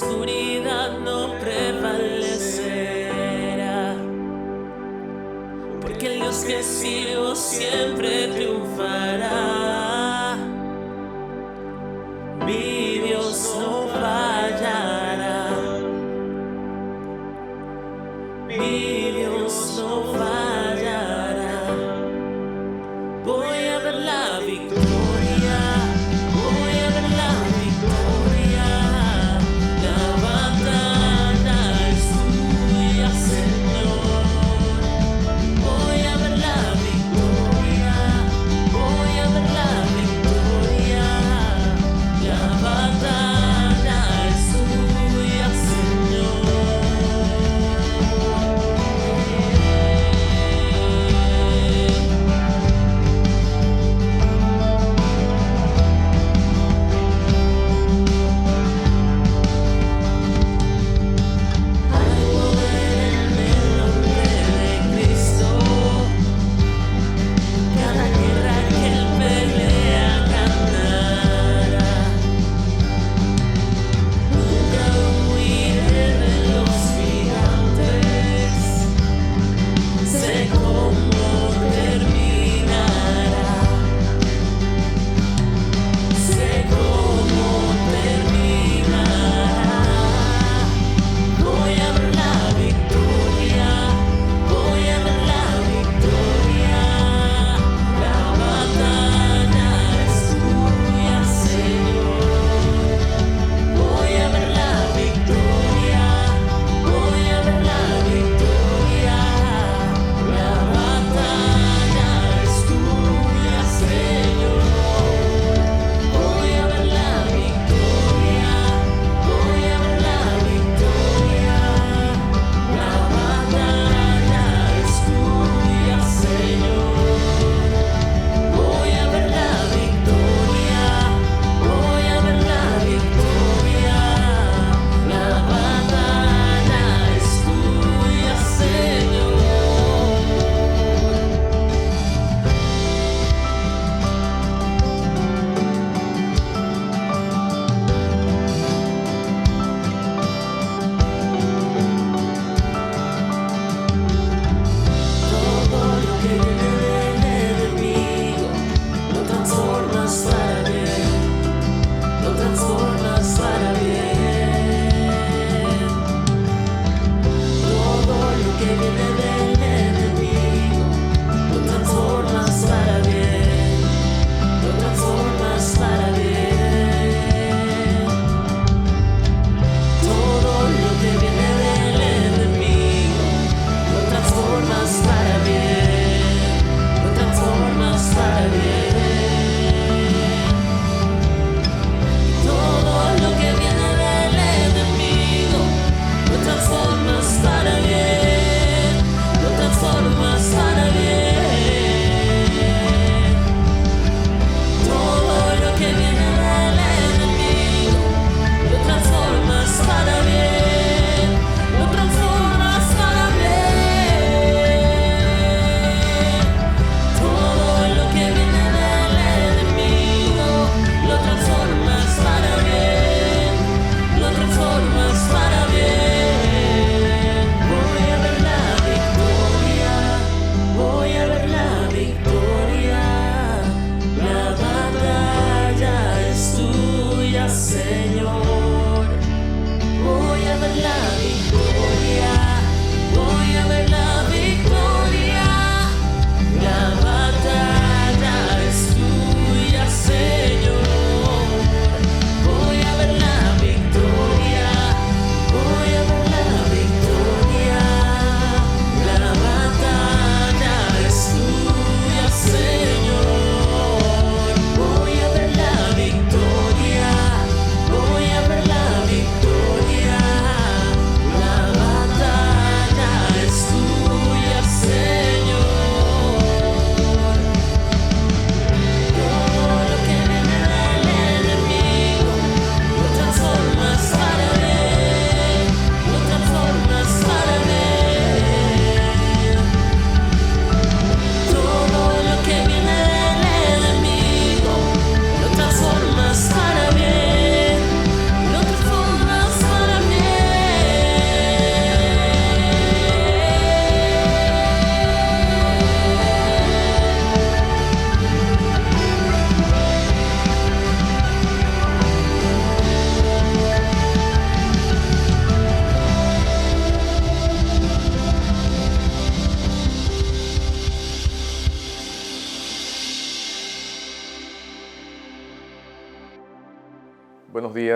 oscuridad no prevalecerá, porque el Dios que sirvo siempre triunfará. Mi Dios no fallará, mi Dios no fallará. Voy a ver la victoria, voy a ver la victoria. La batalla es tuya, Señor. Voy a ver la victoria, voy a ver la victoria. La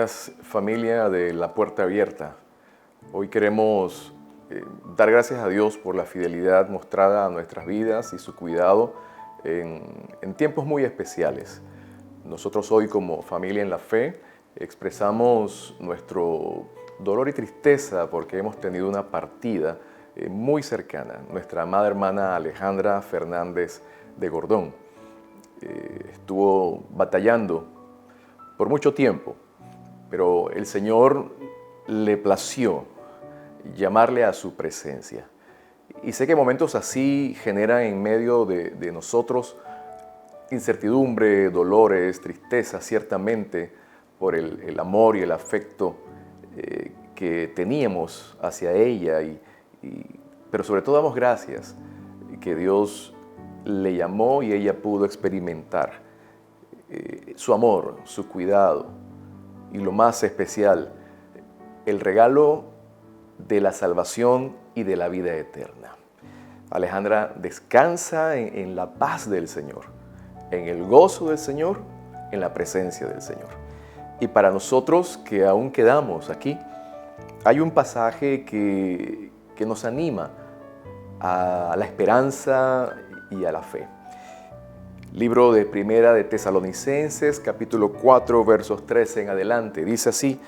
días, familia de La Puerta Abierta. Hoy queremos dar gracias a Dios por la fidelidad mostrada a nuestras vidas y su cuidado en tiempos muy especiales. Nosotros hoy, como familia en la fe, expresamos nuestro dolor y tristeza porque hemos tenido una partida muy cercana, nuestra amada hermana Alejandra Fernández de Gordón. Estuvo batallando por mucho tiempo, pero el Señor le plació llamarle a su presencia. Y sé que momentos así generan en medio de nosotros incertidumbre, dolores, tristeza, ciertamente por el amor y el afecto que teníamos hacia ella, pero sobre todo damos gracias que Dios le llamó y ella pudo experimentar su amor, su cuidado y lo más especial, el regalo de la salvación y de la vida eterna. Alejandra descansa en la paz del Señor, en el gozo del Señor, en la presencia del Señor. Y para nosotros que aún quedamos aquí, hay un pasaje que nos anima a la esperanza y a la fe. Libro de Primera de Tesalonicenses, capítulo 4, versos 13 en adelante. Dice así: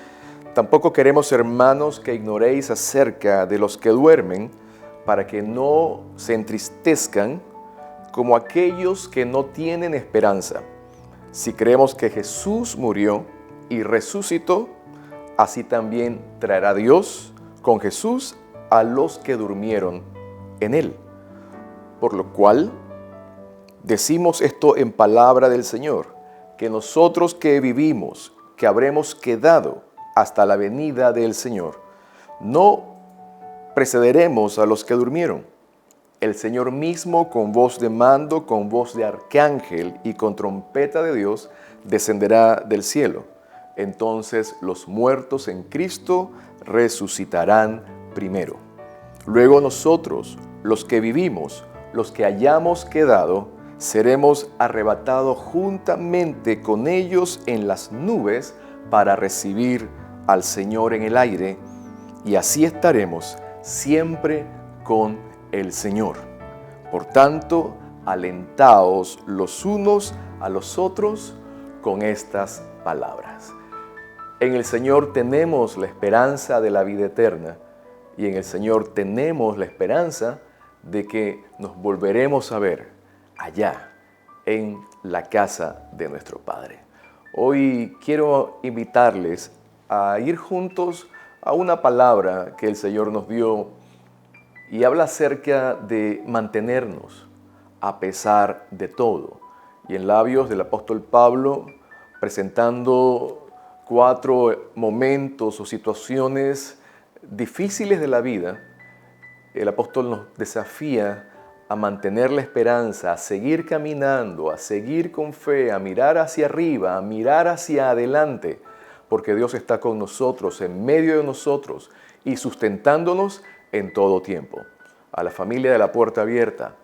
tampoco queremos, hermanos, que ignoréis acerca de los que duermen, para que no se entristezcan como aquellos que no tienen esperanza. Si creemos que Jesús murió y resucitó, así también traerá Dios con Jesús a los que durmieron en él. Por lo cual decimos esto en palabra del Señor, que nosotros que vivimos, que habremos quedado hasta la venida del Señor, no precederemos a los que durmieron. El Señor mismo, con voz de mando, con voz de arcángel y con trompeta de Dios, descenderá del cielo. Entonces los muertos en Cristo resucitarán primero. Luego nosotros, los que vivimos, los que hayamos quedado, seremos arrebatados juntamente con ellos en las nubes para recibir al Señor en el aire, y así estaremos siempre con el Señor. Por tanto, alentaos los unos a los otros con estas palabras. En el Señor tenemos la esperanza de la vida eterna, y en el Señor tenemos la esperanza de que nos volveremos a ver allá en la casa de nuestro Padre. Hoy quiero invitarles a ir juntos a una palabra que el Señor nos dio y habla acerca de mantenernos a pesar de todo. Y en labios del apóstol Pablo, presentando 4 momentos o situaciones difíciles de la vida, el apóstol nos desafía a mantener la esperanza, a seguir caminando, a seguir con fe, a mirar hacia arriba, a mirar hacia adelante, porque Dios está con nosotros, en medio de nosotros y sustentándonos en todo tiempo. A la familia de La Puerta Abierta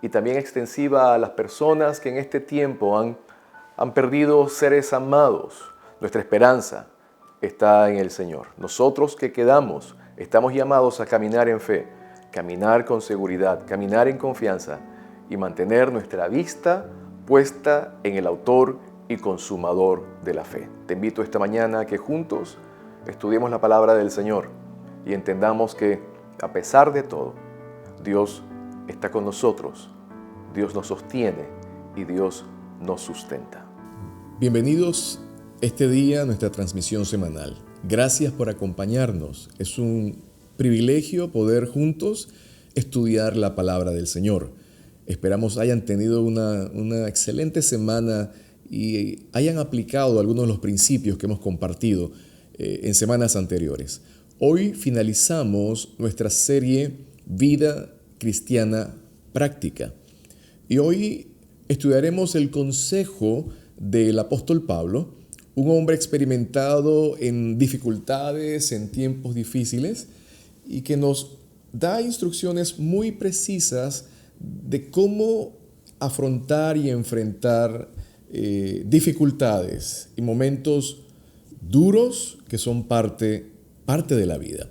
y también extensiva a las personas que en este tiempo han perdido seres amados. Nuestra esperanza está en el Señor. Nosotros que quedamos estamos llamados a caminar en fe, caminar con seguridad, caminar en confianza y mantener nuestra vista puesta en el autor y consumador de la fe. Te invito esta mañana a que juntos estudiemos la palabra del Señor y entendamos que a pesar de todo, Dios está con nosotros, Dios nos sostiene y Dios nos sustenta. Bienvenidos este día a nuestra transmisión semanal. Gracias por acompañarnos. Es un privilegio poder juntos estudiar la palabra del Señor. Esperamos hayan tenido una excelente semana y hayan aplicado algunos de los principios que hemos compartido en semanas anteriores. Hoy finalizamos nuestra serie Vida Cristiana Práctica y hoy estudiaremos el consejo del apóstol Pablo, un hombre experimentado en dificultades, en tiempos difíciles, y que nos da instrucciones muy precisas de cómo afrontar y enfrentar dificultades y momentos duros que son parte de la vida.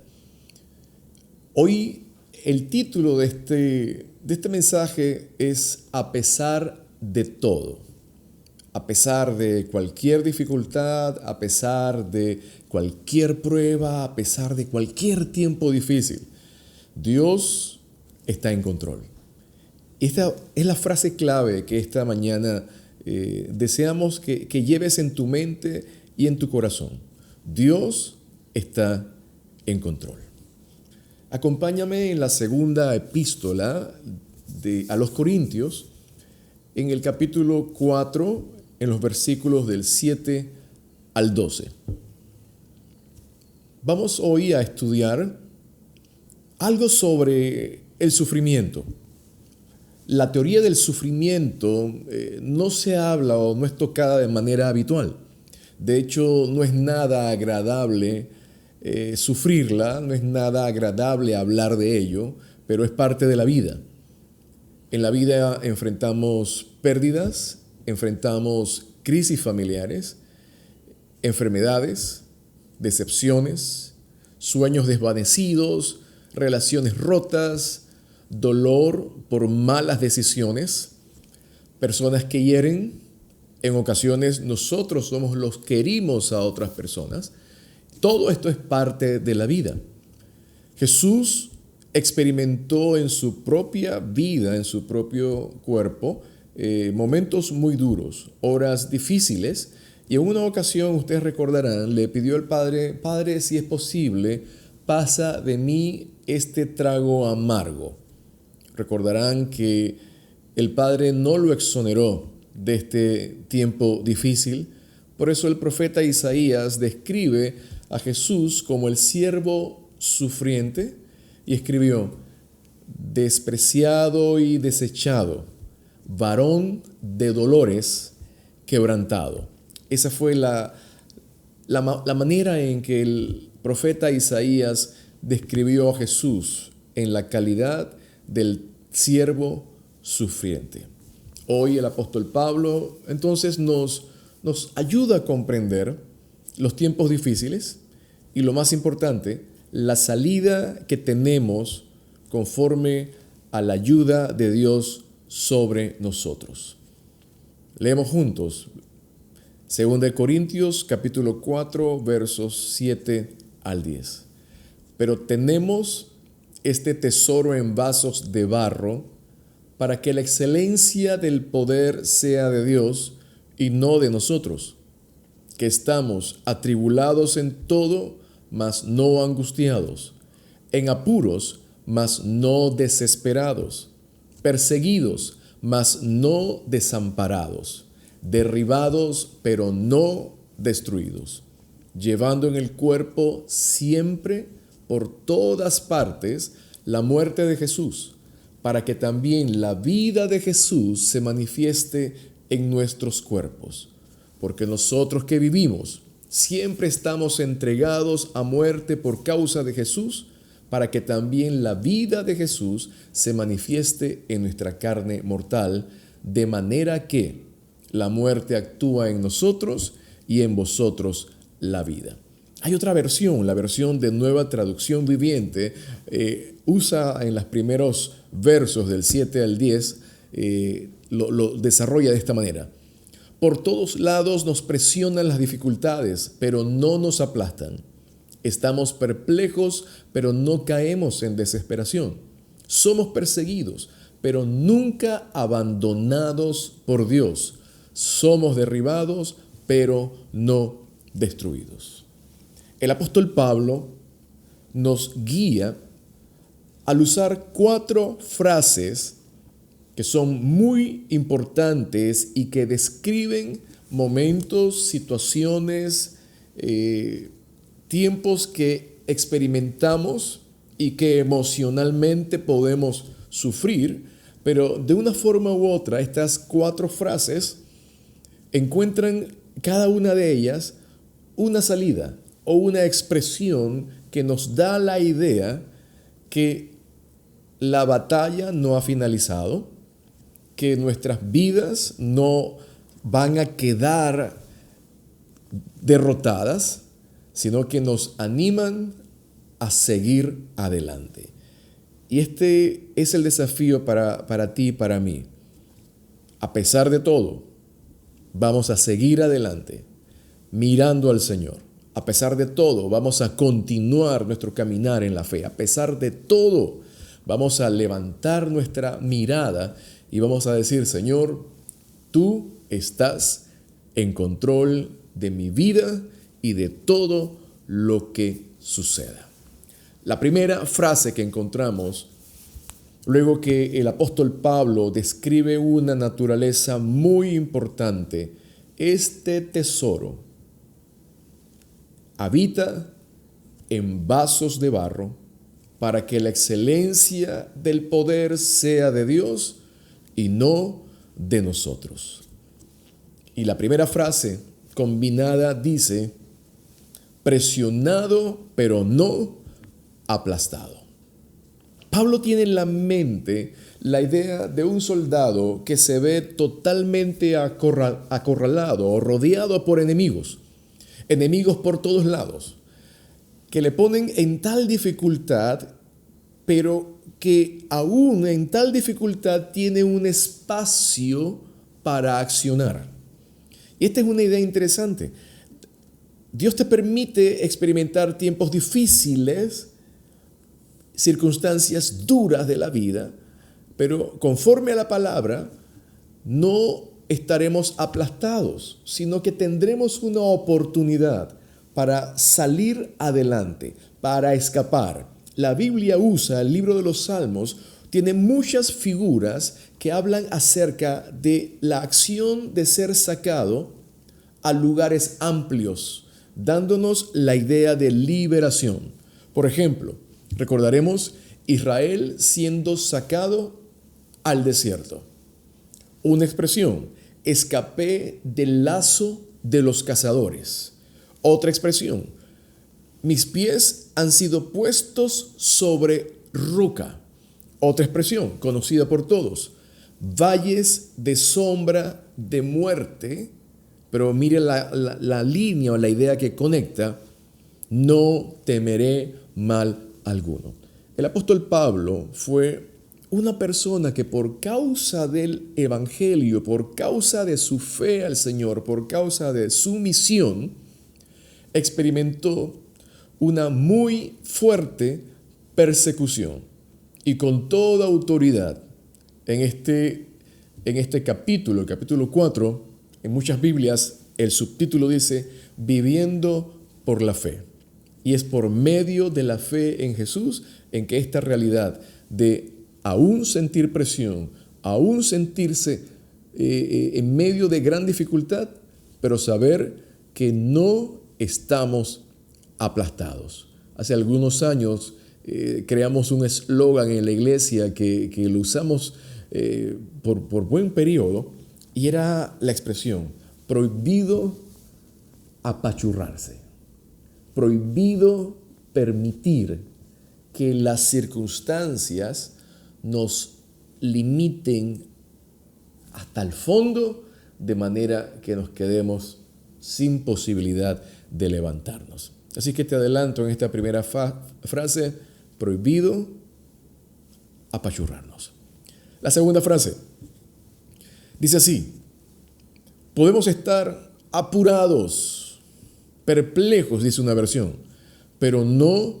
Hoy el título de este mensaje es A pesar de todo. A pesar de cualquier dificultad, a pesar de cualquier prueba, a pesar de cualquier tiempo difícil, Dios está en control. Esta es la frase clave que esta mañana deseamos que lleves en tu mente y en tu corazón. Dios está en control. Acompáñame en la segunda epístola a los Corintios, en el capítulo 4, en los versículos del 7 al 12. Vamos hoy a estudiar algo sobre el sufrimiento. La teoría del sufrimiento no se habla o no es tocada de manera habitual. De hecho, no es nada agradable sufrirla, no es nada agradable hablar de ello, pero es parte de la vida. En la vida enfrentamos pérdidas, enfrentamos crisis familiares, enfermedades, decepciones, sueños desvanecidos, relaciones rotas, dolor por malas decisiones, personas que hieren. En ocasiones nosotros somos los que herimos a otras personas. Todo esto es parte de la vida. Jesús experimentó en su propia vida, en su propio cuerpo, momentos muy duros, horas difíciles, y en una ocasión, ustedes recordarán, le pidió al Padre: Padre, si es posible, pasa de mí este trago amargo. Recordarán que el Padre no lo exoneró de este tiempo difícil. Por eso el profeta Isaías describe a Jesús como el siervo sufriente y escribió: despreciado y desechado, varón de dolores, quebrantado. Esa fue la manera en que el profeta Isaías describió a Jesús en la calidad del siervo sufriente. Hoy el apóstol Pablo entonces nos ayuda a comprender los tiempos difíciles y, lo más importante, la salida que tenemos conforme a la ayuda de Dios sobre nosotros. Leemos juntos 2 Corintios capítulo 4 versos 7 al 10. Pero tenemos este tesoro en vasos de barro, para que la excelencia del poder sea de Dios y no de nosotros, que estamos atribulados en todo, mas no angustiados, en apuros, mas no desesperados, perseguidos, mas no desamparados, derribados, pero no destruidos, llevando en el cuerpo siempre por todas partes la muerte de Jesús, para que también la vida de Jesús se manifieste en nuestros cuerpos. Porque nosotros que vivimos siempre estamos entregados a muerte por causa de Jesús, para que también la vida de Jesús se manifieste en nuestra carne mortal, de manera que la muerte actúa en nosotros y en vosotros la vida. Hay otra versión, la versión de Nueva Traducción Viviente, usa en los primeros versos del 7 al 10, lo desarrolla de esta manera. Por todos lados nos presionan las dificultades, pero no nos aplastan. Estamos perplejos, pero no caemos en desesperación. Somos perseguidos, pero nunca abandonados por Dios. Somos derribados, pero no destruidos. El apóstol Pablo nos guía al usar 4 frases que son muy importantes y que describen momentos, situaciones, tiempos que experimentamos y que emocionalmente podemos sufrir, pero de una forma u otra estas 4 frases encuentran cada una de ellas una salida o una expresión que nos da la idea que la batalla no ha finalizado, que nuestras vidas no van a quedar derrotadas, sino que nos animan a seguir adelante. Y este es el desafío para ti y para mí. A pesar de todo, vamos a seguir adelante, mirando al Señor. A pesar de todo, vamos a continuar nuestro caminar en la fe. A pesar de todo, vamos a levantar nuestra mirada y vamos a decir, Señor, tú estás en control de mi vida y de todo lo que suceda. La primera frase que encontramos, luego que el apóstol Pablo describe una naturaleza muy importante, este tesoro habita en vasos de barro para que la excelencia del poder sea de Dios y no de nosotros. Y la primera frase combinada dice, presionado pero no aplastado. Pablo tiene en la mente la idea de un soldado que se ve totalmente acorralado o rodeado por enemigos por todos lados, que le ponen en tal dificultad, pero que aún en tal dificultad tiene un espacio para accionar. Y esta es una idea interesante. Dios te permite experimentar tiempos difíciles, circunstancias duras de la vida, pero conforme a la palabra, no estaremos aplastados, sino que tendremos una oportunidad para salir adelante, para escapar. La Biblia usa, el libro de los Salmos, tiene muchas figuras que hablan acerca de la acción de ser sacado a lugares amplios, dándonos la idea de liberación. Por ejemplo, recordaremos Israel siendo sacado al desierto. Una expresión, escapé del lazo de los cazadores. Otra expresión, mis pies han sido puestos sobre roca. Otra expresión, conocida por todos, valles de sombra de muerte, pero mire la línea o la idea que conecta, no temeré mal alguno. El apóstol Pablo fue una persona que por causa del evangelio, por causa de su fe al Señor, por causa de su misión, experimentó una muy fuerte persecución. Y con toda autoridad, en este capítulo, el capítulo 4, en muchas Biblias, el subtítulo dice, viviendo por la fe. Y es por medio de la fe en Jesús en que esta realidad de aún sentir presión, aún sentirse en medio de gran dificultad, pero saber que no estamos aplastados. Hace algunos años creamos un eslogan en la iglesia que lo usamos por buen periodo y era la expresión, prohibido apachurrarse, prohibido permitir que las circunstancias nos limiten hasta el fondo de manera que nos quedemos sin posibilidad de levantarnos. Así que te adelanto en esta primera frase, prohibido apachurrarnos. La segunda frase dice así, podemos estar apurados, perplejos, dice una versión, pero no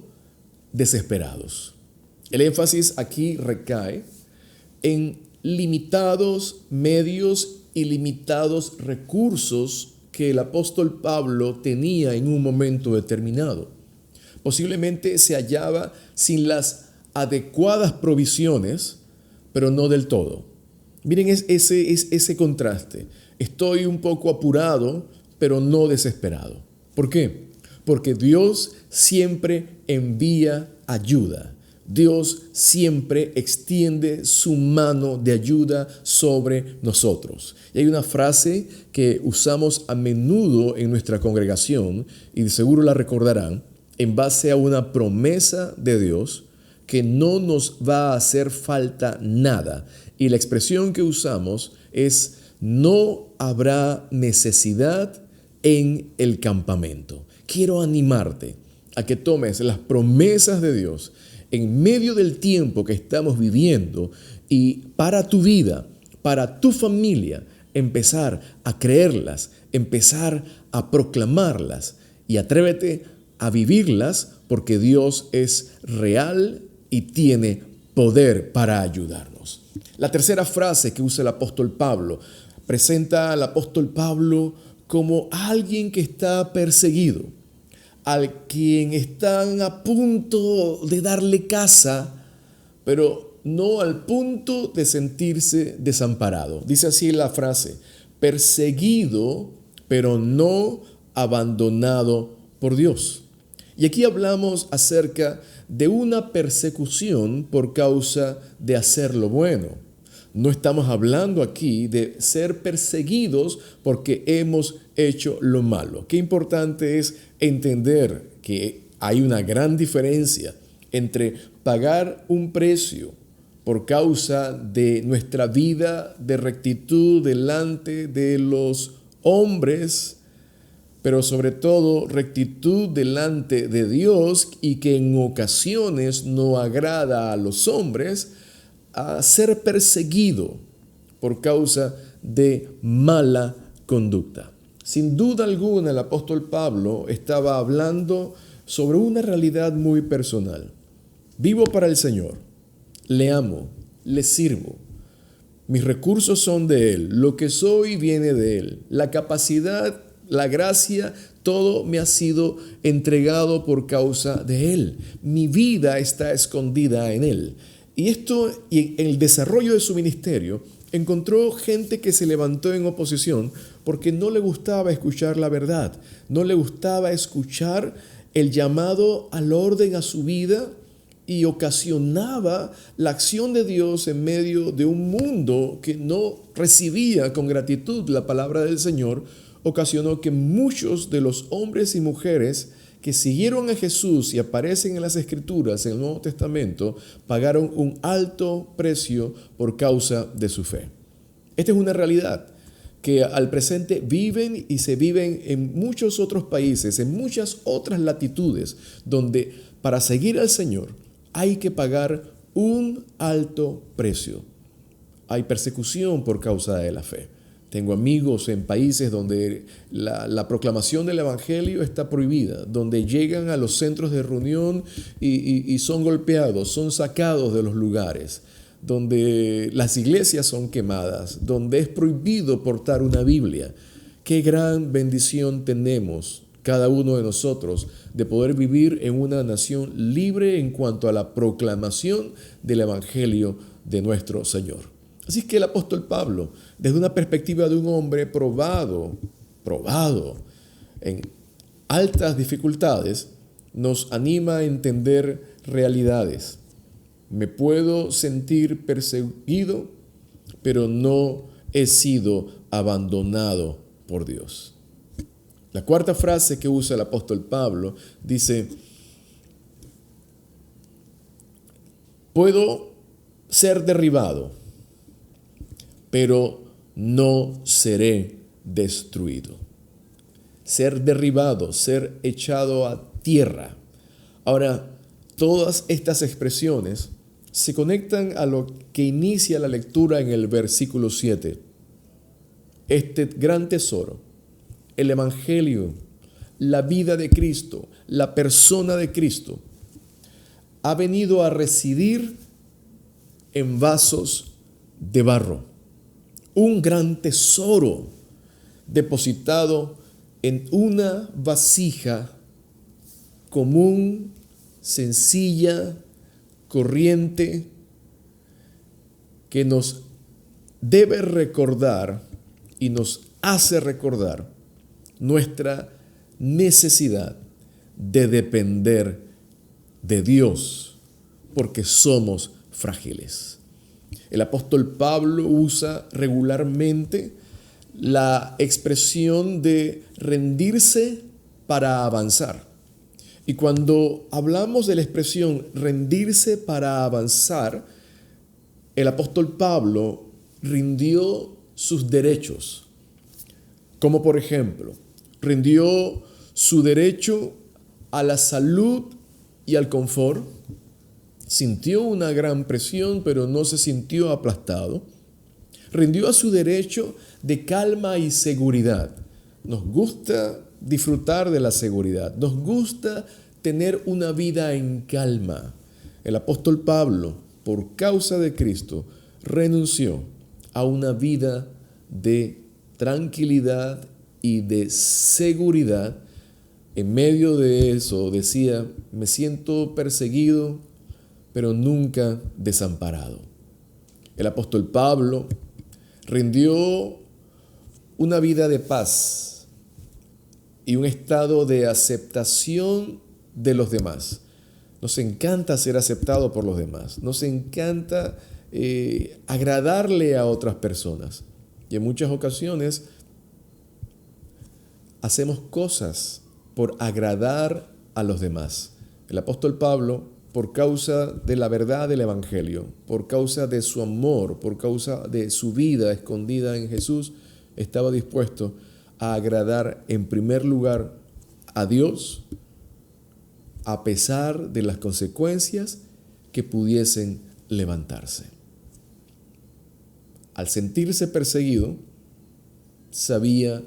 desesperados. El énfasis aquí recae en limitados medios y limitados recursos que el apóstol Pablo tenía en un momento determinado. Posiblemente se hallaba sin las adecuadas provisiones, pero no del todo. Miren ese contraste. Estoy un poco apurado, pero no desesperado. ¿Por qué? Porque Dios siempre envía ayuda. Dios siempre extiende su mano de ayuda sobre nosotros. Y hay una frase que usamos a menudo en nuestra congregación, y de seguro la recordarán, en base a una promesa de Dios que no nos va a hacer falta nada. Y la expresión que usamos es, no habrá necesidad en el campamento. Quiero animarte a que tomes las promesas de Dios en medio del tiempo que estamos viviendo y para tu vida, para tu familia, empezar a creerlas, empezar a proclamarlas y atrévete a vivirlas porque Dios es real y tiene poder para ayudarnos. La tercera frase que usa el apóstol Pablo presenta al apóstol Pablo como alguien que está perseguido, al quien están a punto de darle caza, pero no al punto de sentirse desamparado. Dice así la frase: perseguido, pero no abandonado por Dios. Y aquí hablamos acerca de una persecución por causa de hacer lo bueno. No estamos hablando aquí de ser perseguidos porque hemos hecho lo malo. Qué importante es entender que hay una gran diferencia entre pagar un precio por causa de nuestra vida de rectitud delante de los hombres, pero sobre todo rectitud delante de Dios y que en ocasiones no agrada a los hombres, a ser perseguido por causa de mala conducta. Sin duda alguna, el apóstol Pablo estaba hablando sobre una realidad muy personal. Vivo para el Señor, le amo, le sirvo. Mis recursos son de Él, lo que soy viene de Él. La capacidad, la gracia, todo me ha sido entregado por causa de Él. Mi vida está escondida en Él. Y en el desarrollo de su ministerio, encontró gente que se levantó en oposición porque no le gustaba escuchar la verdad, no le gustaba escuchar el llamado al orden a su vida y ocasionaba la acción de Dios en medio de un mundo que no recibía con gratitud la palabra del Señor. Ocasionó que muchos de los hombres y mujeres que siguieron a Jesús y aparecen en las Escrituras, en el Nuevo Testamento, pagaron un alto precio por causa de su fe. Esta es una realidad que al presente viven y se viven en muchos otros países, en muchas otras latitudes, donde para seguir al Señor hay que pagar un alto precio. Hay persecución por causa de la fe. Tengo amigos en países donde la proclamación del evangelio está prohibida, donde llegan a los centros de reunión y son golpeados, son sacados de los lugares, donde las iglesias son quemadas, donde es prohibido portar una Biblia. Qué gran bendición tenemos cada uno de nosotros de poder vivir en una nación libre en cuanto a la proclamación del evangelio de nuestro Señor. Así que el apóstol Pablo, desde una perspectiva de un hombre probado en altas dificultades, nos anima a entender realidades. Me puedo sentir perseguido, pero no he sido abandonado por Dios. La cuarta frase que usa el apóstol Pablo dice: puedo ser derribado, pero no seré destruido. Ser derribado, ser echado a tierra. Ahora, todas estas expresiones se conectan a lo que inicia la lectura en el versículo 7. Este gran tesoro, el evangelio, la vida de Cristo, la persona de Cristo, ha venido a residir en vasos de barro. Un gran tesoro depositado en una vasija común, sencilla, corriente, que nos debe recordar y nos hace recordar nuestra necesidad de depender de Dios, porque somos frágiles. El apóstol Pablo usa regularmente la expresión de rendirse para avanzar. Y cuando hablamos de la expresión rendirse para avanzar, el apóstol Pablo rindió sus derechos. Como por ejemplo, rindió su derecho a la salud y al confort. Sintió una gran presión, pero no se sintió aplastado. Rindió a su derecho de calma y seguridad. Nos gusta disfrutar de la seguridad. Nos gusta tener una vida en calma. El apóstol Pablo, por causa de Cristo, renunció a una vida de tranquilidad y de seguridad. En medio de eso decía, me siento perseguido, pero nunca desamparado. El apóstol Pablo rindió una vida de paz y un estado de aceptación de los demás. Nos encanta ser aceptado por los demás. Nos encanta agradarle a otras personas. Y en muchas ocasiones hacemos cosas por agradar a los demás. El apóstol Pablo, por causa de la verdad del Evangelio, por causa de su amor, por causa de su vida escondida en Jesús, estaba dispuesto a agradar en primer lugar a Dios, a pesar de las consecuencias que pudiesen levantarse. Al sentirse perseguido, sabía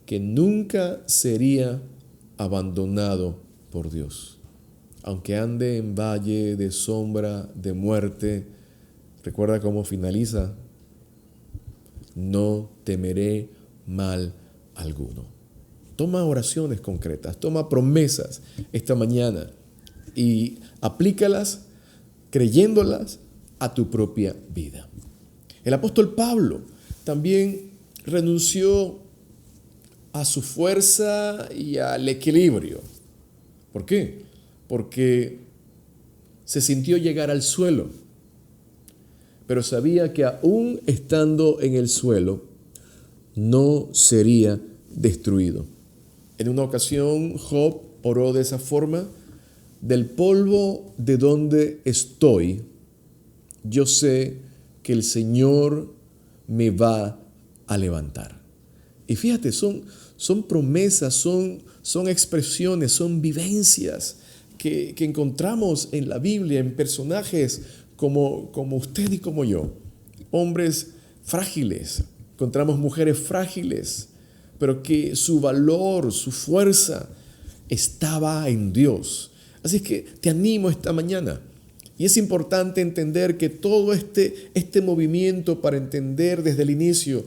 que nunca sería abandonado por Dios. Aunque ande en valle de sombra de muerte, recuerda cómo finaliza, no temeré mal alguno. Toma oraciones concretas, toma promesas esta mañana y aplícalas creyéndolas a tu propia vida. El apóstol Pablo también renunció a su fuerza y al equilibrio. ¿Por qué? Porque se sintió llegar al suelo, pero sabía que aún estando en el suelo, no sería destruido. En una ocasión, Job oró de esa forma: del polvo de donde estoy, yo sé que el Señor me va a levantar. Y fíjate, son promesas, son expresiones, son vivencias que encontramos en la Biblia, en personajes como usted y como yo, hombres frágiles. Encontramos mujeres frágiles, pero que su valor, su fuerza estaba en Dios. Así que te animo esta mañana. Y es importante entender que todo este movimiento, para entender desde el inicio,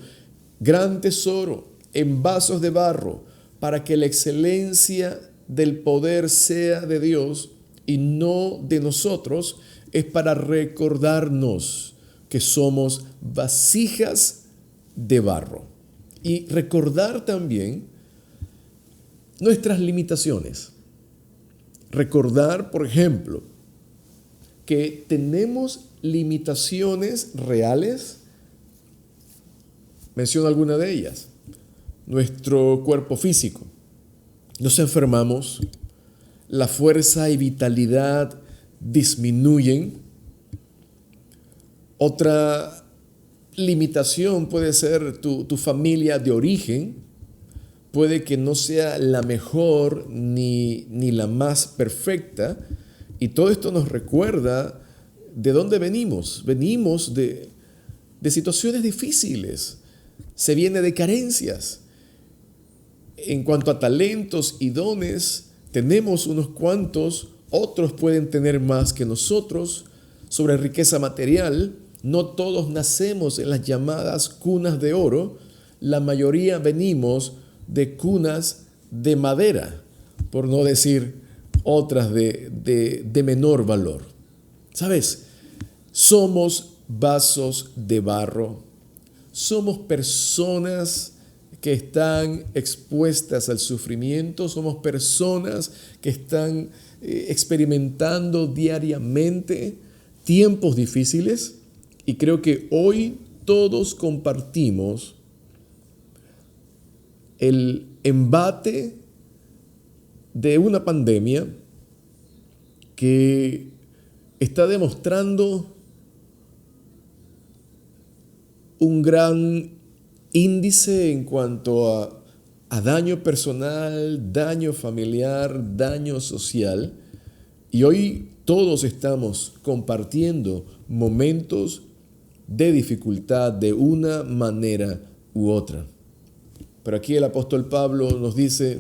gran tesoro en vasos de barro, para que la excelencia del poder sea de Dios y no de nosotros, es para recordarnos que somos vasijas de barro. Y recordar también nuestras limitaciones. Recordar, por ejemplo, que tenemos limitaciones reales. Menciono alguna de ellas. Nuestro cuerpo físico. Nos enfermamos, la fuerza y vitalidad disminuyen. Otra limitación puede ser tu familia de origen. Puede que no sea la mejor ni la más perfecta. Y todo esto nos recuerda de dónde venimos. Venimos de situaciones difíciles. Se viene de carencias. En cuanto a talentos y dones, tenemos unos cuantos, otros pueden tener más que nosotros. Sobre riqueza material, no todos nacemos en las llamadas cunas de oro, la mayoría venimos de cunas de madera, por no decir otras de menor valor. ¿Sabes? Somos vasos de barro, somos personas que están expuestas al sufrimiento, somos personas que están experimentando diariamente tiempos difíciles, y creo que hoy todos compartimos el embate de una pandemia que está demostrando un gran índice en cuanto a daño personal, daño familiar, daño social. Y hoy todos estamos compartiendo momentos de dificultad de una manera u otra. Pero aquí el apóstol Pablo nos dice,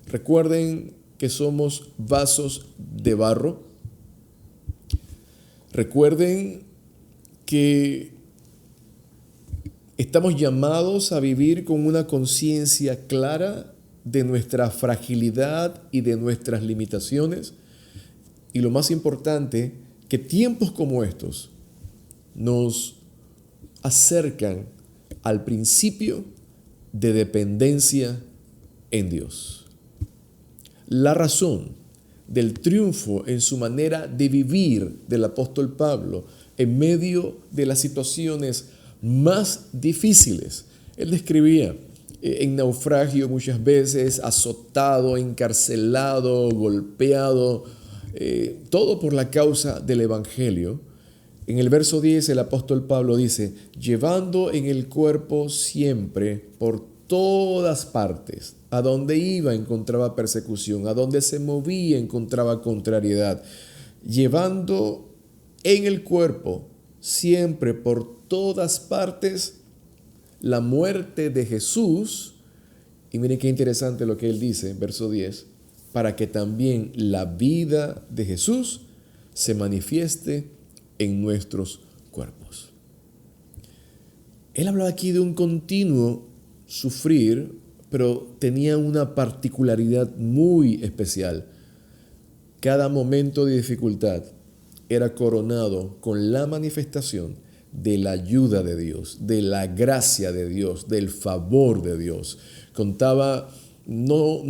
recuerden que somos vasos de barro. Recuerden que estamos llamados a vivir con una conciencia clara de nuestra fragilidad y de nuestras limitaciones. Y lo más importante, que tiempos como estos nos acercan al principio de dependencia en Dios. La razón del triunfo en su manera de vivir del apóstol Pablo en medio de las situaciones más difíciles. Él describía en naufragio muchas veces, azotado, encarcelado, golpeado, todo por la causa del Evangelio. En el verso 10 el apóstol Pablo dice, llevando en el cuerpo siempre por todas partes, a donde iba encontraba persecución, a donde se movía encontraba contrariedad, llevando en el cuerpo siempre por todas partes la muerte de Jesús. Y miren qué interesante lo que él dice, verso 10, para que también la vida de Jesús se manifieste en nuestros cuerpos. Él hablaba aquí de un continuo sufrir, pero tenía una particularidad muy especial. Cada momento de dificultad era coronado con la manifestación de la ayuda de Dios, de la gracia de Dios, del favor de Dios. Contaba no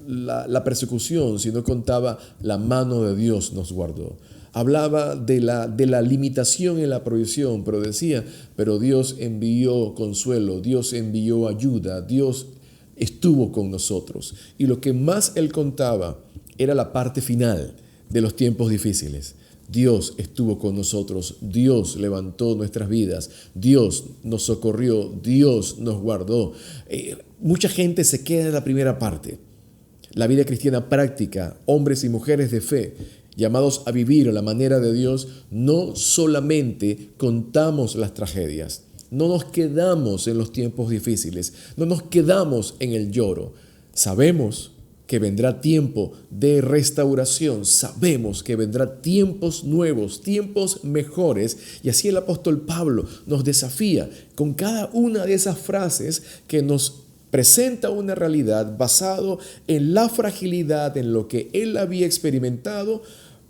la persecución, sino contaba la mano de Dios nos guardó. Hablaba de la limitación en la provisión, pero decía, pero Dios envió consuelo, Dios envió ayuda, Dios estuvo con nosotros. Y lo que más él contaba era la parte final de los tiempos difíciles. Dios estuvo con nosotros, Dios levantó nuestras vidas, Dios nos socorrió, Dios nos guardó. Mucha gente se queda en la primera parte. La vida cristiana práctica, hombres y mujeres de fe, llamados a vivir a la manera de Dios, no solamente contamos las tragedias, no nos quedamos en los tiempos difíciles, no nos quedamos en el lloro. Sabemos que vendrá tiempo de restauración, sabemos que vendrá tiempos nuevos, tiempos mejores, y así el apóstol Pablo nos desafía con cada una de esas frases que nos presenta una realidad basado en la fragilidad, en lo que él había experimentado.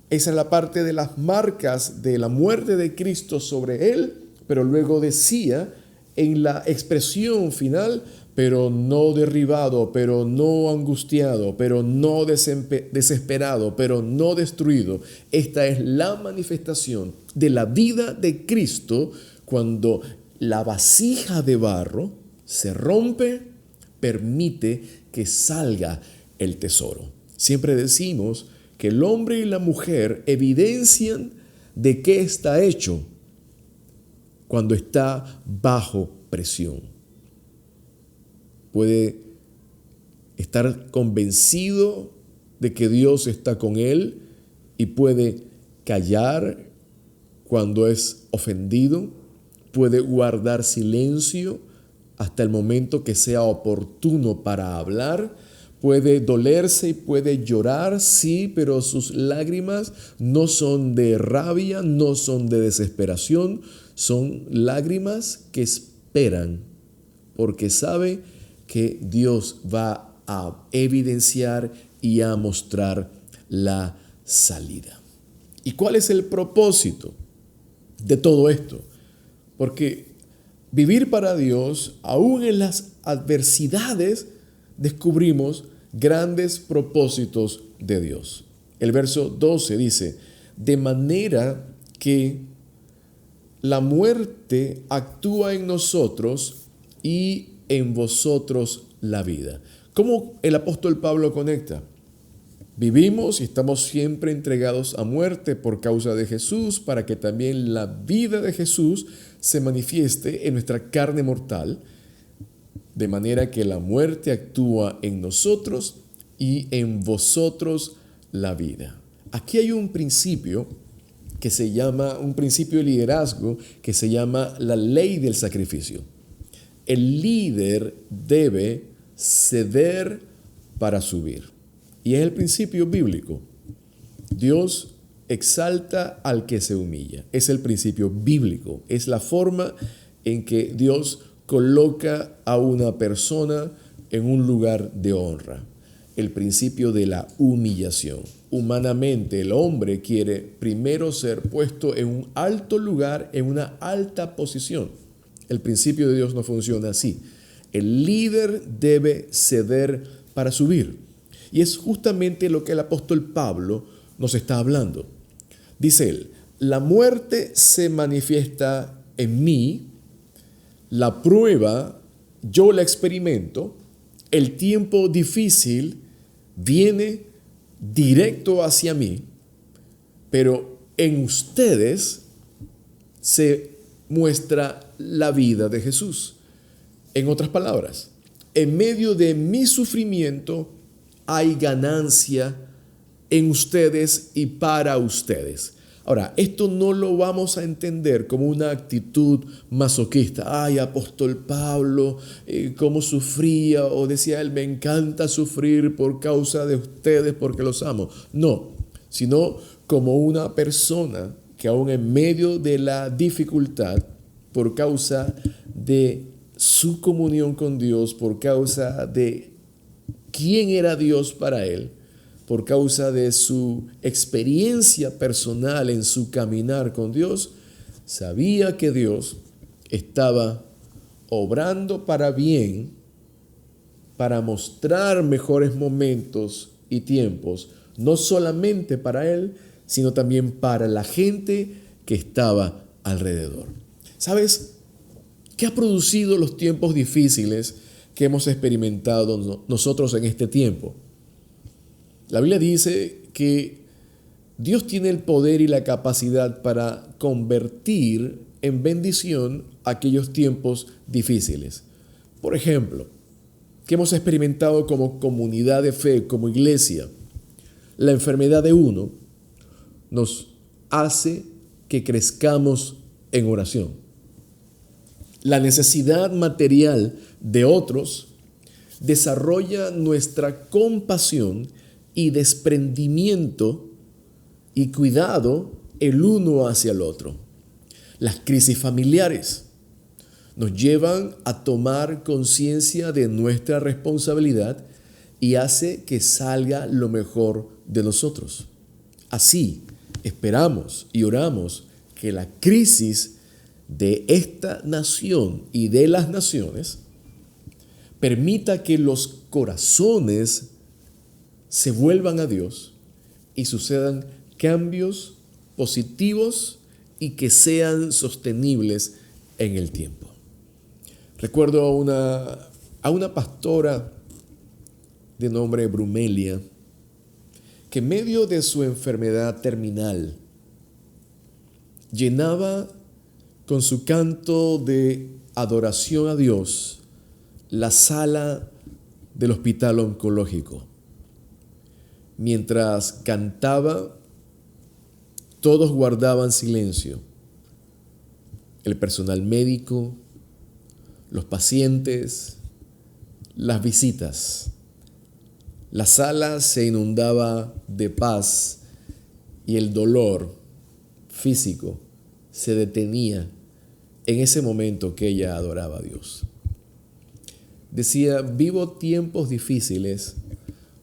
Esa es la parte de las marcas de la muerte de Cristo sobre él, pero luego decía en la expresión final, pero no derribado, pero no angustiado, pero no desesperado, pero no destruido. Esta es la manifestación de la vida de Cristo cuando la vasija de barro se rompe, permite que salga el tesoro. Siempre decimos que el hombre y la mujer evidencian de qué está hecho cuando está bajo presión. Puede estar convencido de que Dios está con él y puede callar cuando es ofendido, puede guardar silencio hasta el momento que sea oportuno para hablar, puede dolerse y puede llorar, sí, pero sus lágrimas no son de rabia, no son de desesperación, son lágrimas que esperan, porque sabe que Dios va a evidenciar y a mostrar la salida. ¿Y cuál es el propósito de todo esto? Porque vivir para Dios, aún en las adversidades, descubrimos grandes propósitos de Dios. El verso 12 dice, de manera que la muerte actúa en nosotros y en vosotros la vida. ¿Cómo el apóstol Pablo conecta? Vivimos y estamos siempre entregados a muerte por causa de Jesús, para que también la vida de Jesús se manifieste en nuestra carne mortal. de manera que la muerte actúa en nosotros y en vosotros la vida. Aquí hay un principio que se llama, un principio de liderazgo que se llama la ley del sacrificio. El líder debe ceder para subir. Y es el principio bíblico. Dios exalta al que se humilla. Es el principio bíblico. Es la forma en que Dios coloca a una persona en un lugar de honra. El principio de la humillación. Humanamente, el hombre quiere primero ser puesto en un alto lugar, en una alta posición. El principio de Dios no funciona así. El líder debe ceder para subir. Y es justamente lo que el apóstol Pablo nos está hablando. Dice él, la muerte se manifiesta en mí, la prueba yo la experimento, el tiempo difícil viene directo hacia mí, pero en ustedes se muestra la vida de Jesús. En otras palabras, en medio de mi sufrimiento hay ganancia en ustedes y para ustedes. Ahora, esto no lo vamos a entender como una actitud masoquista. Ay, apóstol Pablo, cómo sufría, o decía él, me encanta sufrir por causa de ustedes porque los amo. No, sino como una persona que aún en medio de la dificultad, por causa de su comunión con Dios, por causa de quién era Dios para él, por causa de su experiencia personal en su caminar con Dios, sabía que Dios estaba obrando para bien, para mostrar mejores momentos y tiempos, no solamente para él, sino también para la gente que estaba alrededor. ¿Sabes qué ha producido los tiempos difíciles que hemos experimentado nosotros en este tiempo? La Biblia dice que Dios tiene el poder y la capacidad para convertir en bendición aquellos tiempos difíciles. Por ejemplo, que hemos experimentado como comunidad de fe, como iglesia, la enfermedad de uno nos hace que crezcamos en oración. La necesidad material de otros desarrolla nuestra compasión y desprendimiento y cuidado el uno hacia el otro. Las crisis familiares nos llevan a tomar conciencia de nuestra responsabilidad y hace que salga lo mejor de nosotros. Así, esperamos y oramos que la crisis de esta nación y de las naciones permita que los corazones se vuelvan a Dios y sucedan cambios positivos y que sean sostenibles en el tiempo. Recuerdo a una pastora de nombre Brumelia, que en medio de su enfermedad terminal llenaba con su canto de adoración a Dios la sala del hospital oncológico. Mientras cantaba, todos guardaban silencio. El personal médico, los pacientes, las visitas. La sala se inundaba de paz y el dolor físico se detenía en ese momento que ella adoraba a Dios. Decía, vivo tiempos difíciles,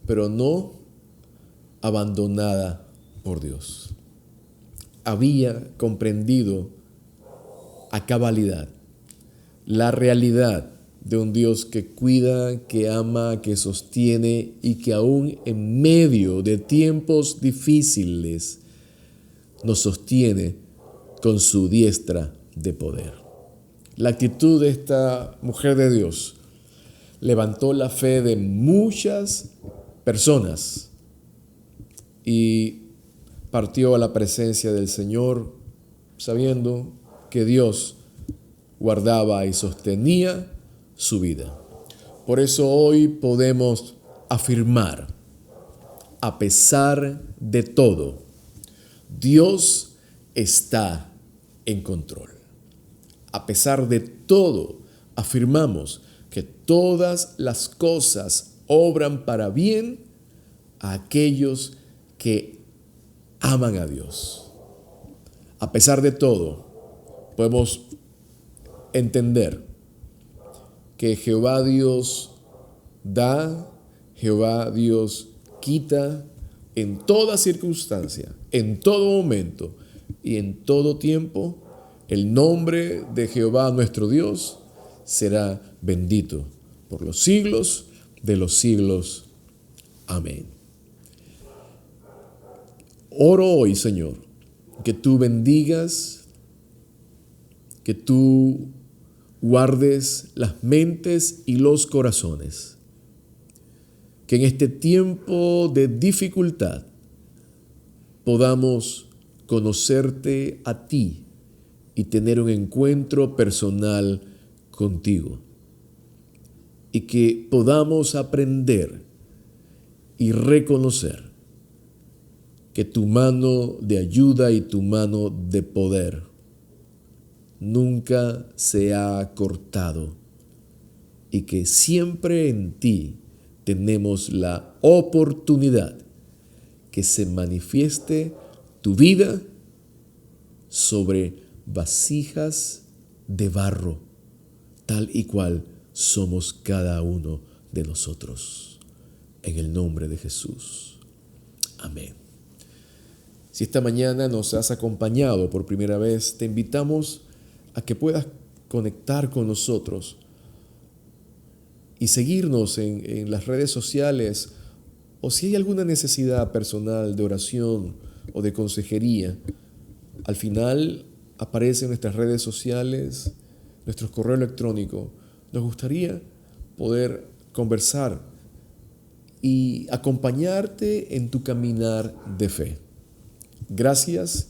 pero no abandonada por Dios. Había comprendido a cabalidad la realidad de un Dios que cuida, que ama, que sostiene y que aún en medio de tiempos difíciles nos sostiene con su diestra de poder. La actitud de esta mujer de Dios levantó la fe de muchas personas y partió a la presencia del Señor sabiendo que Dios guardaba y sostenía su vida. Por eso hoy podemos afirmar, a pesar de todo, Dios está en control. A pesar de todo, afirmamos que todas las cosas obran para bien a aquellos que aman a Dios. A pesar de todo, podemos entender que Jehová Dios da, Jehová Dios quita en toda circunstancia, en todo momento y en todo tiempo. El nombre de Jehová nuestro Dios será bendito por los siglos de los siglos. Amén. Oro hoy, Señor, que tú bendigas, que tú guardes las mentes y los corazones, que en este tiempo de dificultad podamos conocerte a ti y tener un encuentro personal contigo, y que podamos aprender y reconocer que tu mano de ayuda y tu mano de poder nunca se ha cortado, y que siempre en ti tenemos la oportunidad que se manifieste tu vida sobre vasijas de barro, tal y cual somos cada uno de nosotros. En el nombre de Jesús. Amén. Si esta mañana nos has acompañado por primera vez, te invitamos a que puedas conectar con nosotros y seguirnos en las redes sociales, o si hay alguna necesidad personal de oración o de consejería. Al final aparecen nuestras redes sociales, nuestro correo electrónico. Nos gustaría poder conversar y acompañarte en tu caminar de fe. Gracias,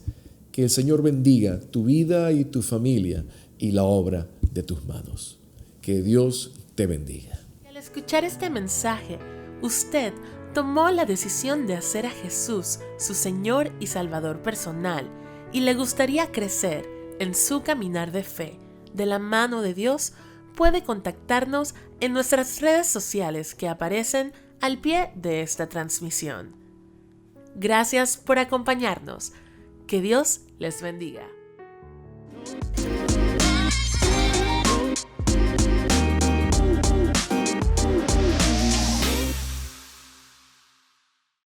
que el Señor bendiga tu vida y tu familia y la obra de tus manos. Que Dios te bendiga. Al escuchar este mensaje, usted tomó la decisión de hacer a Jesús su Señor y Salvador personal y le gustaría crecer en su caminar de fe. De la mano de Dios, puede contactarnos en nuestras redes sociales que aparecen al pie de esta transmisión. Gracias por acompañarnos. Que Dios les bendiga.